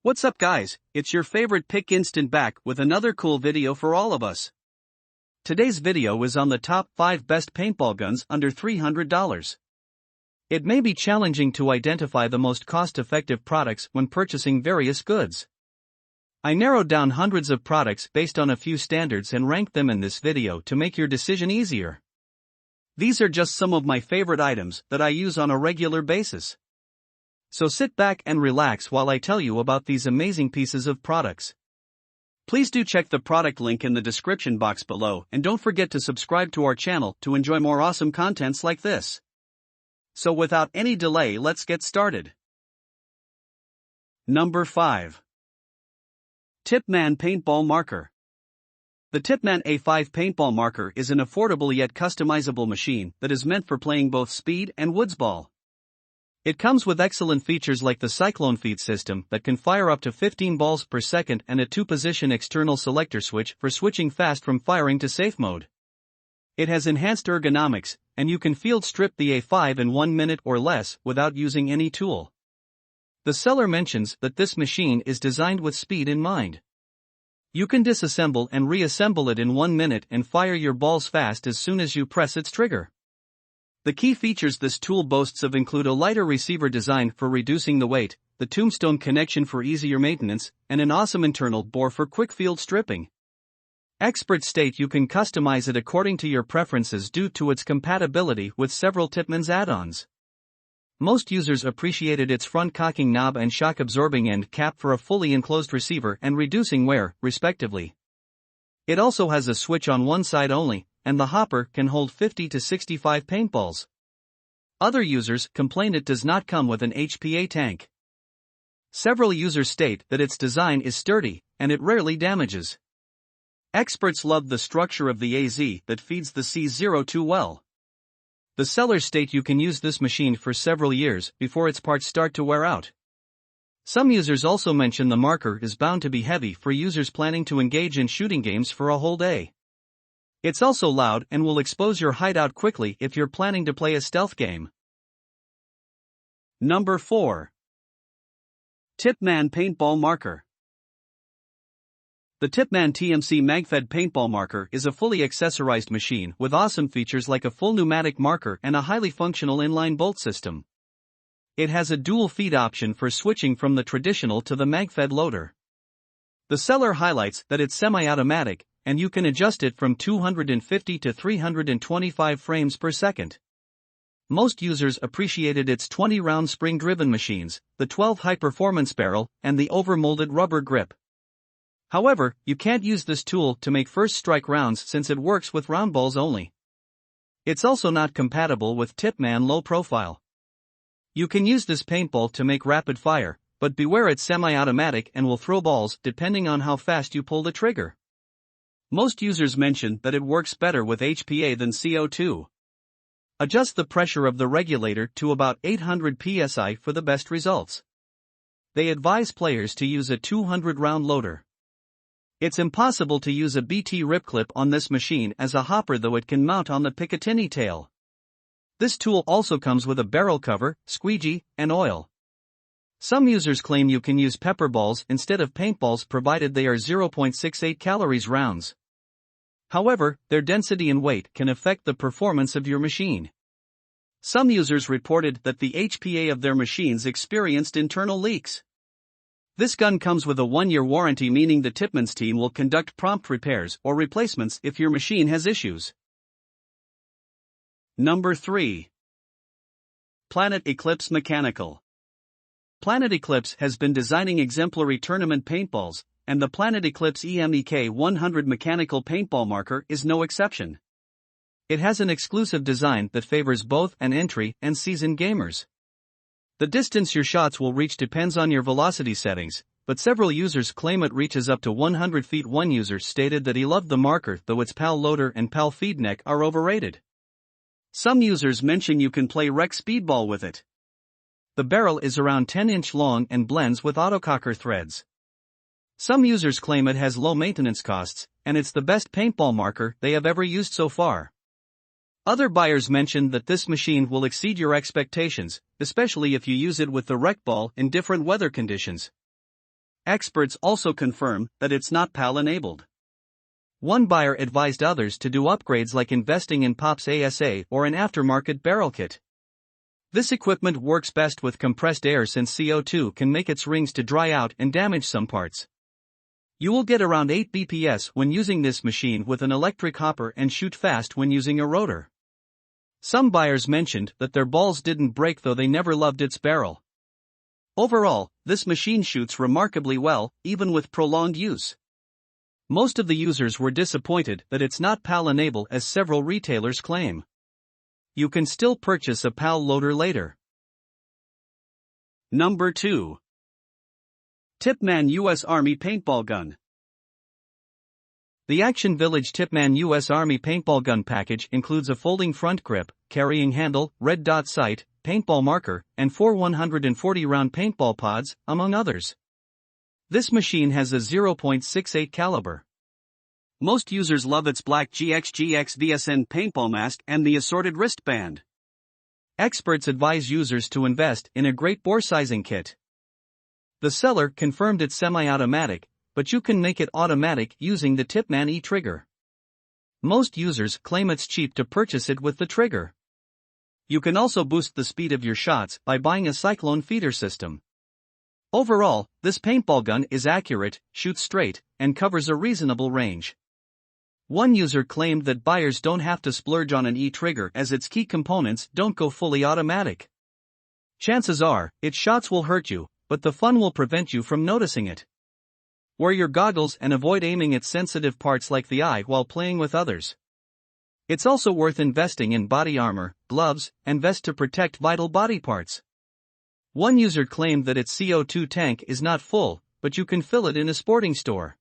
What's up guys, it's your favorite Pick Instant back with another cool video for all of us. Today's video is on the top 5 best paintball guns under $300. It may be challenging to identify the most cost-effective products when purchasing various goods. I narrowed down hundreds of products based on a few standards and ranked them in this video to make your decision easier. These are just some of my favorite items that I use on a regular basis. So sit back and relax while I tell you about these amazing pieces of products. Please do check the product link in the description box below and don't forget to subscribe to our channel to enjoy more awesome contents like this. So without any delay, let's get started. Number 5. Tippmann Paintball Marker. The Tippmann A5 paintball marker is an affordable yet customizable machine that is meant for playing both speed and woodsball. It comes with excellent features like the Cyclone feed system that can fire up to 15 balls per second and a 2-position external selector switch for switching fast from firing to safe mode. It has enhanced ergonomics, and you can field strip the A5 in 1 minute or less without using any tool. The seller mentions that this machine is designed with speed in mind. You can disassemble and reassemble it in 1 minute and fire your balls fast as soon as you press its trigger. The key features this tool boasts of include a lighter receiver design for reducing the weight, the tombstone connection for easier maintenance, and an awesome internal bore for quick field stripping. Experts state you can customize it according to your preferences due to its compatibility with several Tippmann's add-ons. Most users appreciated its front cocking knob and shock-absorbing end cap for a fully enclosed receiver and reducing wear, respectively. It also has a switch on one side only, and the hopper can hold 50 to 65 paintballs. Other users complain it does not come with an HPA tank. Several users state that its design is sturdy, and it rarely damages. Experts love the structure of the AZ that feeds the C02 well. The sellers state you can use this machine for several years before its parts start to wear out. Some users also mention the marker is bound to be heavy for users planning to engage in shooting games for a whole day. It's also loud and will expose your hideout quickly if you're planning to play a stealth game. Number 4. Tippmann Paintball Marker. The Tippmann TMC MagFed Paintball Marker is a fully accessorized machine with awesome features like a full pneumatic marker and a highly functional inline bolt system. It has a dual feed option for switching from the traditional to the MagFed loader. The seller highlights that it's semi-automatic, and you can adjust it from 250 to 325 frames per second. Most users appreciated its 20-round spring-driven machines, the 12 high-performance barrel, and the over-molded rubber grip. However, you can't use this tool to make first strike rounds since it works with round balls only. It's also not compatible with Tippmann low profile. You can use this paintball to make rapid fire, but beware it's semi-automatic and will throw balls depending on how fast you pull the trigger. Most users mention that it works better with HPA than CO2. Adjust the pressure of the regulator to about 800 psi for the best results. They advise players to use a 200-round loader. It's impossible to use a BT rip clip on this machine as a hopper, though it can mount on the Picatinny tail. This tool also comes with a barrel cover, squeegee, and oil. Some users claim you can use pepper balls instead of paintballs provided they are 0.68 calories rounds. However, their density and weight can affect the performance of your machine. Some users reported that the HPA of their machines experienced internal leaks. This gun comes with a 1-year warranty, meaning the Tippmann's team will conduct prompt repairs or replacements if your machine has issues. Number 3. Planet Eclipse Mechanical. Planet Eclipse has been designing exemplary tournament paintballs, and the Planet Eclipse EMEK 100 mechanical paintball marker is no exception. It has an exclusive design that favors both an entry and seasoned gamers. The distance your shots will reach depends on your velocity settings, but several users claim it reaches up to 100 feet. One user stated that he loved the marker, though its PAL loader and PAL feed neck are overrated. Some users mention you can play rec speedball with it. The barrel is around 10-inch long and blends with autococker threads. Some users claim it has low maintenance costs, and it's the best paintball marker they have ever used so far. Other buyers mentioned that this machine will exceed your expectations, especially if you use it with the rec ball in different weather conditions. Experts also confirm that it's not PAL-enabled. One buyer advised others to do upgrades like investing in POPs ASA or an aftermarket barrel kit. This equipment works best with compressed air since CO2 can make its rings to dry out and damage some parts. You will get around 8 bps when using this machine with an electric hopper and shoot fast when using a rotor. Some buyers mentioned that their balls didn't break though they never loved its barrel. Overall, this machine shoots remarkably well, even with prolonged use. Most of the users were disappointed that it's not PAL-enabled as several retailers claim. You can still purchase a PAL loader later. Number 2. Tippmann U.S. Army Paintball Gun. The Action Village Tippmann U.S. Army Paintball Gun package includes a folding front grip, carrying handle, red dot sight, paintball marker, and 4 140-round paintball pods, among others. This machine has a 0.68 caliber. Most users love its black GXGX VSN paintball mask and the assorted wristband. Experts advise users to invest in a great bore sizing kit. The seller confirmed it's semi-automatic, but you can make it automatic using the Tippmann e-trigger. Most users claim it's cheap to purchase it with the trigger. You can also boost the speed of your shots by buying a cyclone feeder system. Overall, this paintball gun is accurate, shoots straight, and covers a reasonable range. One user claimed that buyers don't have to splurge on an e-trigger as its key components don't go fully automatic. Chances are, its shots will hurt you, but the fun will prevent you from noticing it. Wear your goggles and avoid aiming at sensitive parts like the eye while playing with others. It's also worth investing in body armor, gloves, and vest to protect vital body parts. One user claimed that its CO2 tank is not full, but you can fill it in a sporting store.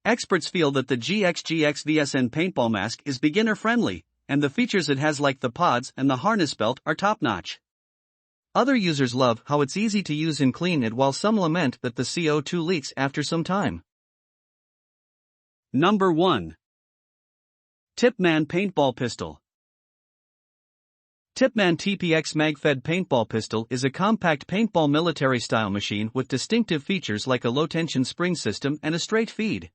Experts feel that the GXGX VSN paintball mask is beginner-friendly, and the features it has like the pods and the harness belt are top-notch. Other users love how it's easy to use and clean it, while some lament that the CO2 leaks after some time. Number 1. Tippmann Paintball Pistol. Tippmann TPX Mag-Fed Paintball Pistol is a compact paintball military-style machine with distinctive features like a low-tension spring system and a straight feed.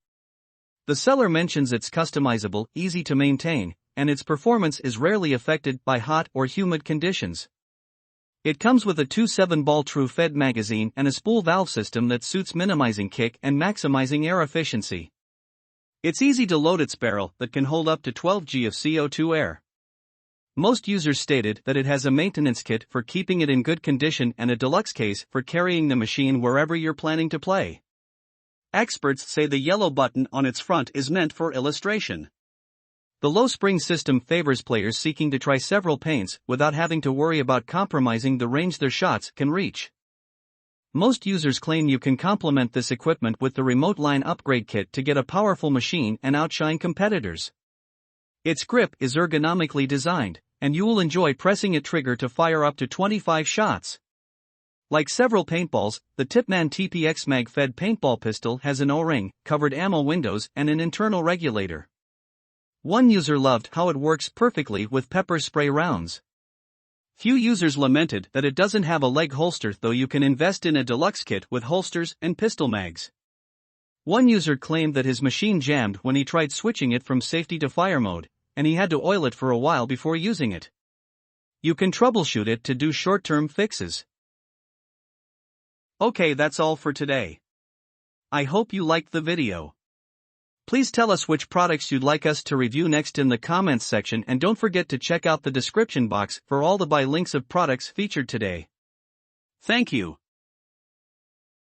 The seller mentions it's customizable, easy to maintain, and its performance is rarely affected by hot or humid conditions. It comes with a 2.7-ball true-fed magazine and a spool valve system that suits minimizing kick and maximizing air efficiency. It's easy to load its barrel that can hold up to 12 g of CO2 air. Most users stated that it has a maintenance kit for keeping it in good condition and a deluxe case for carrying the machine wherever you're planning to play. Experts say the yellow button on its front is meant for illustration. The low spring system favors players seeking to try several paints without having to worry about compromising the range their shots can reach. Most users claim you can complement this equipment with the remote line upgrade kit to get a powerful machine and outshine competitors. Its grip is ergonomically designed, and you will enjoy pressing a trigger to fire up to 25 shots. Like several paintballs, the Tippmann TPX Mag-Fed paintball pistol has an O-ring, covered ammo windows, and an internal regulator. One user loved how it works perfectly with pepper spray rounds. Few users lamented that it doesn't have a leg holster, though you can invest in a deluxe kit with holsters and pistol mags. One user claimed that his machine jammed when he tried switching it from safety to fire mode, and he had to oil it for a while before using it. You can troubleshoot it to do short-term fixes. Okay, that's all for today. I hope you liked the video. Please tell us which products you'd like us to review next in the comments section, and don't forget to check out the description box for all the buy links of products featured today. Thank you.